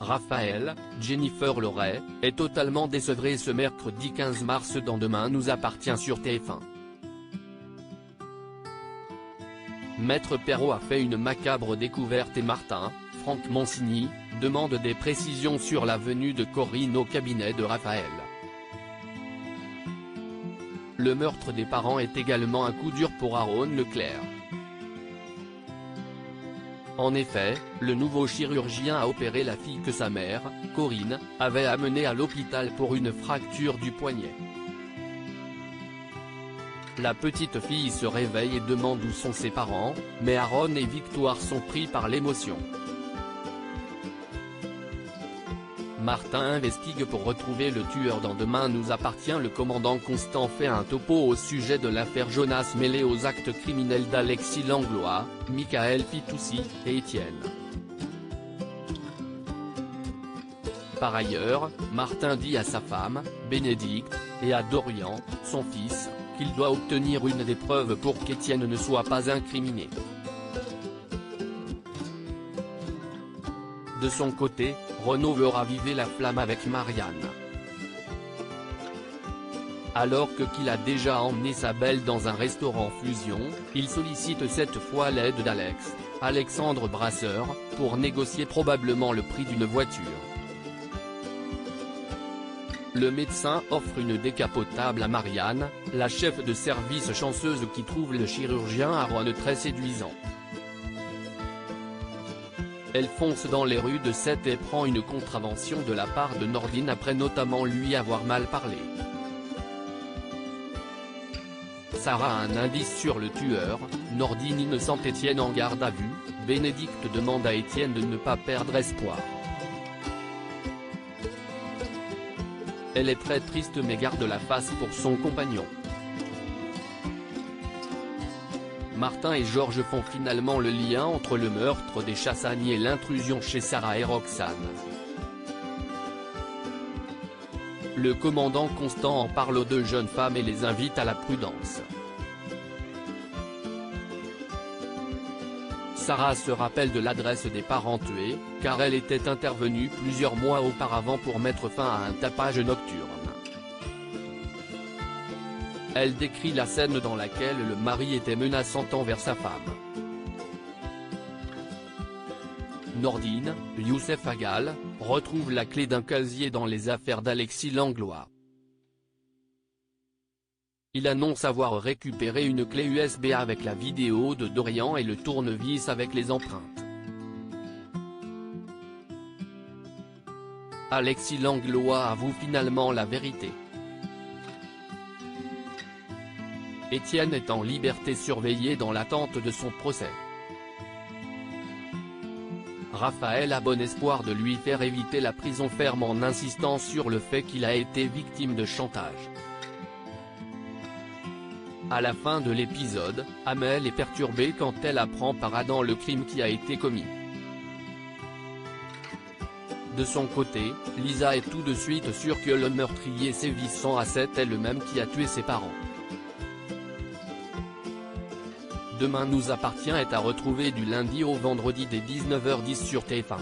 Raphaël, Jennifer Loret, est totalement désevrée ce mercredi 15 mars dans Demain nous appartient sur TF1. Maître Perrault a fait une macabre découverte et Martin, Franck Monsigny, demande des précisions sur la venue de Corinne au cabinet de Raphaël. Le meurtre des parents est également un coup dur pour Aaron Leclerc. En effet, le nouveau chirurgien a opéré la fille que sa mère, Corinne, avait amenée à l'hôpital pour une fracture du poignet. La petite fille se réveille et demande où sont ses parents, mais Aaron et Victoire sont pris par l'émotion. Martin investigue pour retrouver le tueur dans Demain nous appartient. Le commandant Constant fait un topo au sujet de l'affaire Jonas mêlée aux actes criminels d'Alexis Langlois, Michael Pitoussi et Étienne. Par ailleurs, Martin dit à sa femme, Bénédicte, et à Dorian, son fils, qu'il doit obtenir une des preuves pour qu'Étienne ne soit pas incriminé. De son côté, Renaud veut raviver la flamme avec Marianne. Alors qu'il a déjà emmené sa belle dans un restaurant fusion, il sollicite cette fois l'aide d'Alex, Alexandre Brasseur, pour négocier probablement le prix d'une voiture. Le médecin offre une décapotable à Marianne, la chef de service chanceuse qui trouve le chirurgien Aaron très séduisant. Elle fonce dans les rues de Sète et prend une contravention de la part de Nordine après notamment lui avoir mal parlé. Sarah a un indice sur le tueur, Nordine innocente Étienne en garde à vue, Bénédicte demande à Étienne de ne pas perdre espoir. Elle est très triste mais garde la face pour son compagnon. Martin et Georges font finalement le lien entre le meurtre des Chassagnes et l'intrusion chez Sarah et Roxane. Le commandant Constant en parle aux deux jeunes femmes et les invite à la prudence. Sarah se rappelle de l'adresse des parents tués, car elle était intervenue plusieurs mois auparavant pour mettre fin à un tapage nocturne. Elle décrit la scène dans laquelle le mari était menaçant envers sa femme. Nordine, Youssef Agal, retrouve la clé d'un casier dans les affaires d'Alexis Langlois. Il annonce avoir récupéré une clé USB avec la vidéo de Dorian et le tournevis avec les empreintes. Alexis Langlois avoue finalement la vérité. Étienne est en liberté surveillée dans l'attente de son procès. Raphaël a bon espoir de lui faire éviter la prison ferme en insistant sur le fait qu'il a été victime de chantage. À la fin de l'épisode, Amel est perturbée quand elle apprend par Adam le crime qui a été commis. De son côté, Lisa est tout de suite sûre que le meurtrier sévissant à Sète est le même qui a tué ses parents. Demain nous appartient est à retrouver du lundi au vendredi dès 19h10 sur TF1.